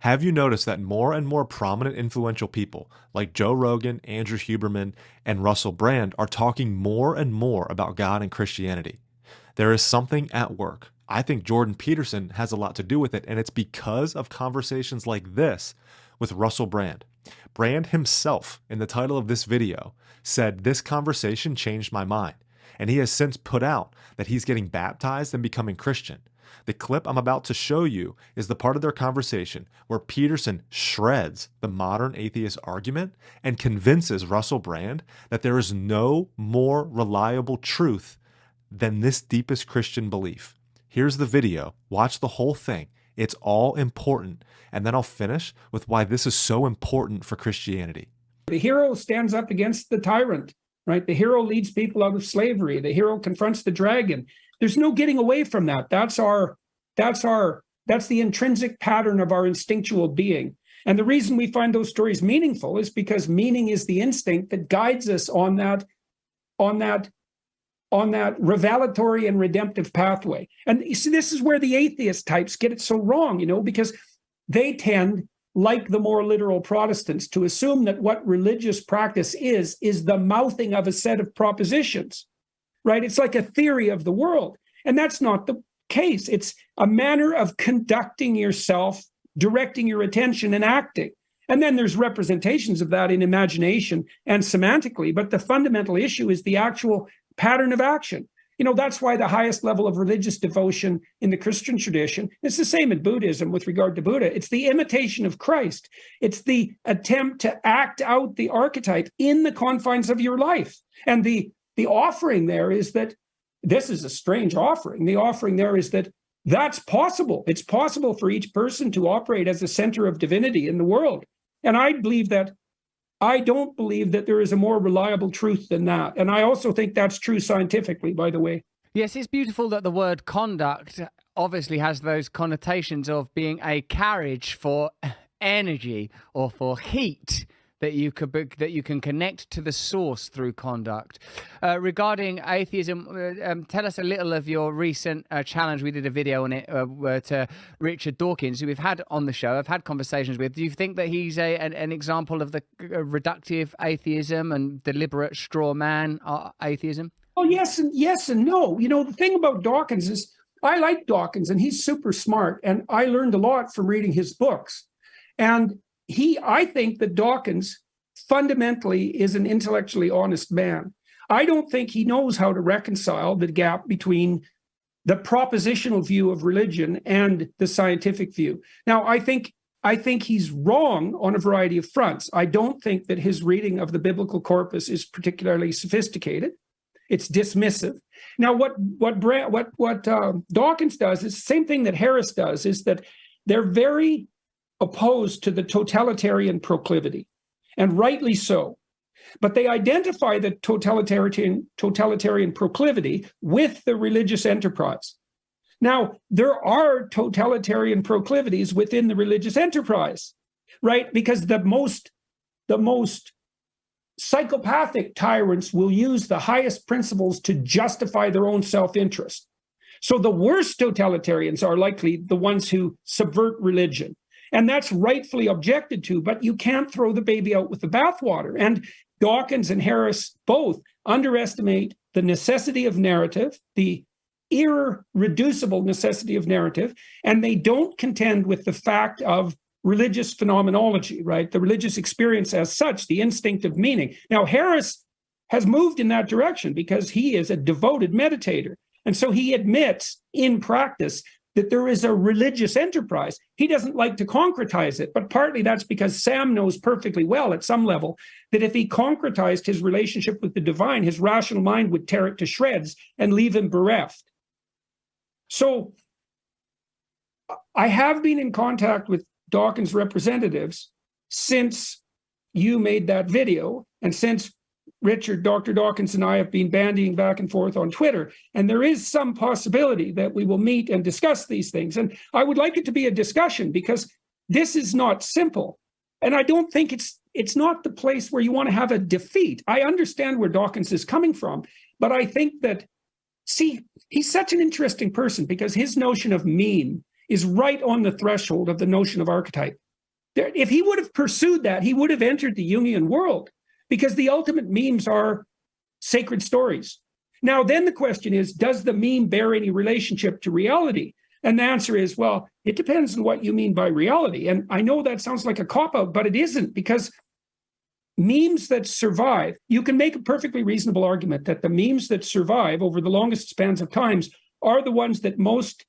Have you noticed that more and more prominent influential people like Joe Rogan, Andrew Huberman, and Russell Brand are talking more and more about God and Christianity? There is something at work. I think Jordan Peterson has a lot to do with it, and it's because of conversations like this with Russell Brand. Brand himself, in the title of this video, said, "This conversation changed my mind," and he has since put out that he's getting baptized and becoming Christian. The clip I'm about to show you is the part of their conversation where Peterson shreds the modern atheist argument and convinces Russell Brand that there is no more reliable truth than this deepest Christian belief. Here's the video. Watch the whole thing. It's all important. And then I'll finish with why this is so important for Christianity. The hero stands up against the tyrant, right? The hero leads people out of slavery. The hero confronts the dragon. There's no getting away from that. That's the intrinsic pattern of our instinctual being. And the reason we find those stories meaningful is because meaning is the instinct that guides us on that revelatory and redemptive pathway. And you see, this is where the atheist types get it so wrong, because they tend, like the more literal Protestants, to assume that what religious practice is the mouthing of a set of propositions, right? It's like a theory of the world. And that's not the case. It's a manner of conducting yourself, directing your attention, and acting. And then there's representations of that in imagination and semantically. But the fundamental issue is the actual pattern of action. That's why the highest level of religious devotion in the Christian tradition, it's the same in Buddhism with regard to Buddha. It's the imitation of Christ. It's the attempt to act out the archetype in the confines of your life. And the offering there is that this is a strange offering. The offering there is that that's possible. It's possible for each person to operate as a center of divinity in the world. And I don't believe that there is a more reliable truth than that. And I also think that's true scientifically, by the way. Yes, it's beautiful that the word conduct obviously has those connotations of being a carriage for energy or for heat that you can connect to the source through conduct. Regarding atheism, tell us a little of your recent challenge. We did a video on it to Richard Dawkins, who we've had on the show. I've had conversations with. Do you think that he's an example of the reductive atheism and deliberate straw man atheism? Oh, yes and no. The thing about Dawkins is I like Dawkins, and he's super smart, and I learned a lot from reading his books. And I think that Dawkins fundamentally is an intellectually honest man. I don't think he knows how to reconcile the gap between the propositional view of religion and the scientific view. Now, I think he's wrong on a variety of fronts. I don't think that his reading of the biblical corpus is particularly sophisticated. It's dismissive. Now, what Dawkins does is the same thing that Harris does, is that they're very opposed to the totalitarian proclivity, and rightly so. But they identify the totalitarian proclivity with the religious enterprise. Now, there are totalitarian proclivities within the religious enterprise, right? Because the most psychopathic tyrants will use the highest principles to justify their own self-interest. So the worst totalitarians are likely the ones who subvert religion. And that's rightfully objected to, but you can't throw the baby out with the bathwater. And Dawkins and Harris both underestimate the necessity of narrative, the irreducible necessity of narrative, and they don't contend with the fact of religious phenomenology, right? The religious experience as such, the instinct of meaning. Now, Harris has moved in that direction because he is a devoted meditator. And so he admits in practice that there is a religious enterprise. He doesn't like to concretize it, but partly that's because Sam knows perfectly well at some level that if he concretized his relationship with the divine, his rational mind would tear it to shreds and leave him bereft. So I have been in contact with Dawkins representatives since you made that video, and since Dr. Dawkins and I have been bandying back and forth on Twitter, and there is some possibility that we will meet and discuss these things. And I would like it to be a discussion, because this is not simple. And I don't think it's not the place where you want to have a defeat. I understand where Dawkins is coming from, but I think that, he's such an interesting person because his notion of mean is right on the threshold of the notion of archetype. If he would have pursued that, he would have entered the Jungian world, because the ultimate memes are sacred stories. Now, then the question is, does the meme bear any relationship to reality? And the answer is, well, it depends on what you mean by reality. And I know that sounds like a cop-out, but it isn't, because memes that survive, you can make a perfectly reasonable argument that the memes that survive over the longest spans of times are the ones that most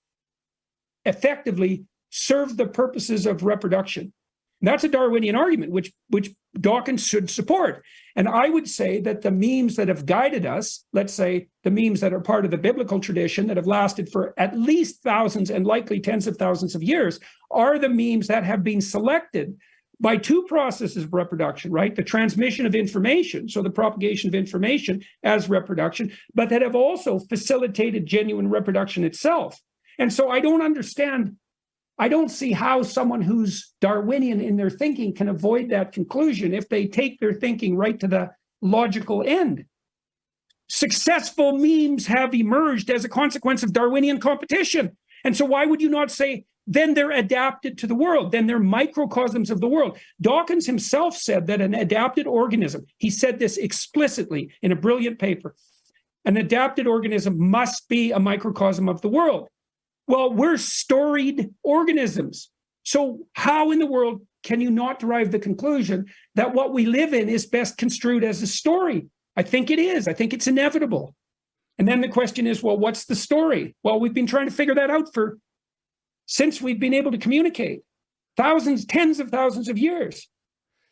effectively serve the purposes of reproduction. And that's a Darwinian argument, which Dawkins should support. And I would say that the memes that have guided us, let's say the memes that are part of the biblical tradition that have lasted for at least thousands and likely tens of thousands of years, are the memes that have been selected by two processes of reproduction, right? The transmission of information, so the propagation of information as reproduction, but that have also facilitated genuine reproduction itself. And so I don't see how someone who's Darwinian in their thinking can avoid that conclusion if they take their thinking right to the logical end. Successful memes have emerged as a consequence of Darwinian competition. And so why would you not say, then they're adapted to the world, then they're microcosms of the world? Dawkins himself said that an adapted organism, he said this explicitly in a brilliant paper, an adapted organism must be a microcosm of the world. Well, we're storied organisms. So how in the world can you not derive the conclusion that what we live in is best construed as a story? I think it is. I think it's inevitable. And then the question is, well, what's the story? Well, we've been trying to figure that out since we've been able to communicate, thousands, tens of thousands of years.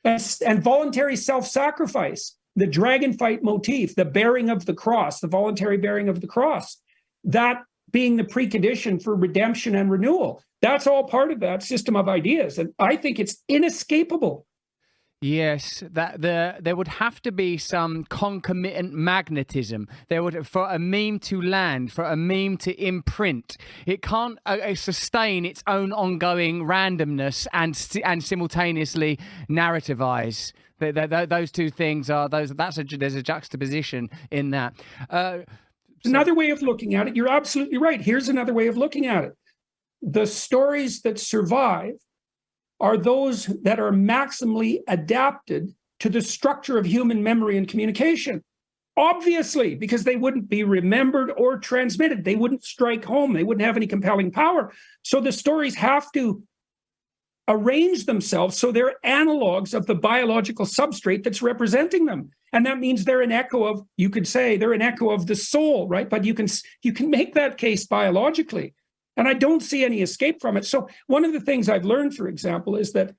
And voluntary self-sacrifice, the dragon fight motif, the bearing of the cross, the voluntary bearing of the cross, that being the precondition for redemption and renewal. That's all part of that system of ideas. And I think it's inescapable. Yes, that there would have to be some concomitant magnetism. There would, for a meme to land, for a meme to imprint. It can't sustain its own ongoing randomness and simultaneously narrativize. Those two things are those. There's a juxtaposition in that. Another way of looking at it, you're absolutely right. Here's another way of looking at it. The stories that survive are those that are maximally adapted to the structure of human memory and communication. Obviously, because they wouldn't be remembered or transmitted. They wouldn't strike home. They wouldn't have any compelling power. So the stories have to arrange themselves so they're analogs of the biological substrate that's representing them. And that means they're an echo of, you could say, they're an echo of the soul, right? But you can make that case biologically. And I don't see any escape from it. So one of the things I've learned, for example, is that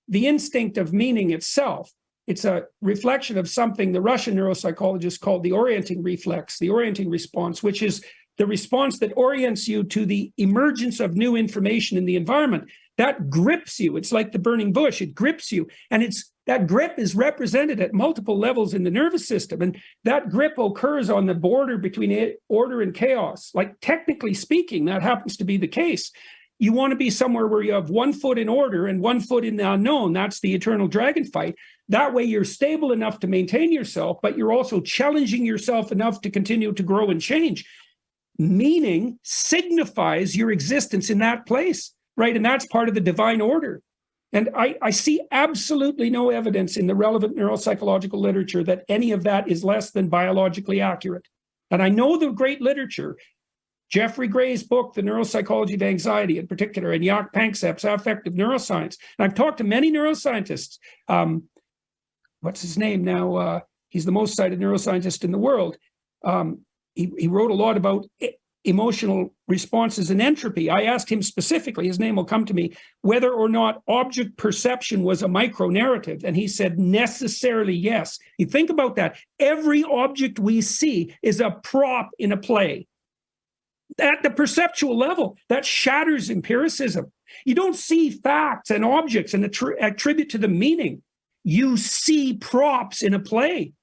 the instinct of meaning itself, it's a reflection of something the Russian neuropsychologists called the orienting reflex, the orienting response, which is the response that orients you to the emergence of new information in the environment. That grips you. It's like the burning bush. It grips you. And that grip is represented at multiple levels in the nervous system. And that grip occurs on the border between order and chaos. Like, technically speaking, that happens to be the case. You want to be somewhere where you have 1 foot in order and 1 foot in the unknown. That's the eternal dragon fight. That way you're stable enough to maintain yourself, but you're also challenging yourself enough to continue to grow and change. Meaning signifies your existence in that place, right? And that's part of the divine order. And I see absolutely no evidence in the relevant neuropsychological literature that any of that is less than biologically accurate. And I know the great literature, Jeffrey Gray's book, The Neuropsychology of Anxiety in particular, and Jaak Panksepp's Affective Neuroscience. And I've talked to many neuroscientists. What's his name now? He's the most cited neuroscientist in the world. He wrote a lot about emotional responses and entropy. I asked him specifically, his name will come to me, whether or not object perception was a micro-narrative. And he said, necessarily yes. You think about that. Every object we see is a prop in a play. At the perceptual level, that shatters empiricism. You don't see facts and objects and attribute to them meaning. You see props in a play.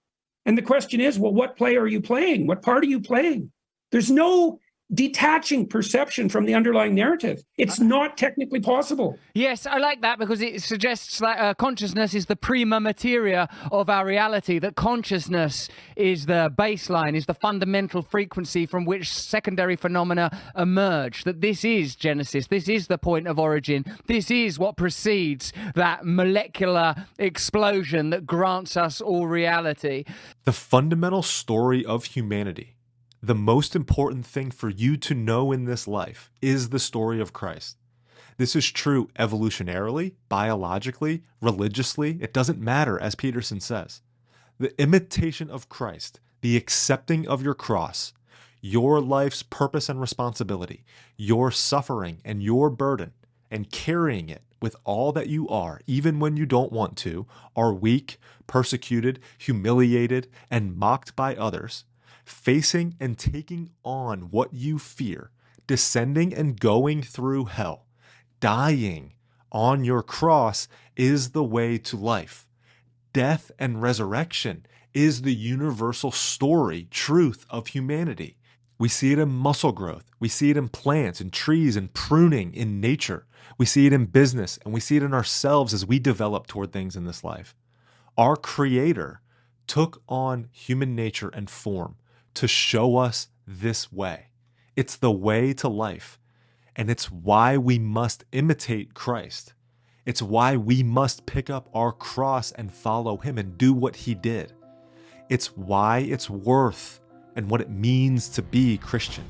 And the question is, well, what play are you playing? What part are you playing? There's no detaching perception from the underlying narrative. It's not technically possible. Yes, I like that because it suggests that consciousness is the prima materia of our reality, that consciousness is the baseline, is the fundamental frequency from which secondary phenomena emerge, that this is Genesis, this is the point of origin, this is what precedes that molecular explosion that grants us all reality. The fundamental story of humanity, the most important thing for you to know in this life, is the story of Christ. This is true evolutionarily, biologically, religiously. It doesn't matter, as Peterson says. The imitation of Christ, the accepting of your cross, your life's purpose and responsibility, your suffering and your burden, and carrying it with all that you are, even when you don't want to, are weak, persecuted, humiliated, and mocked by others, facing and taking on what you fear, descending and going through hell, dying on your cross is the way to life. Death and resurrection is the universal story, truth of humanity. We see it in muscle growth. We see it in plants and trees and pruning in nature. We see it in business, and we see it in ourselves as we develop toward things in this life. Our Creator took on human nature and form to show us this way. It's the way to life, and it's why we must imitate Christ. It's why we must pick up our cross and follow Him and do what He did. It's why it's worth and what it means to be Christian.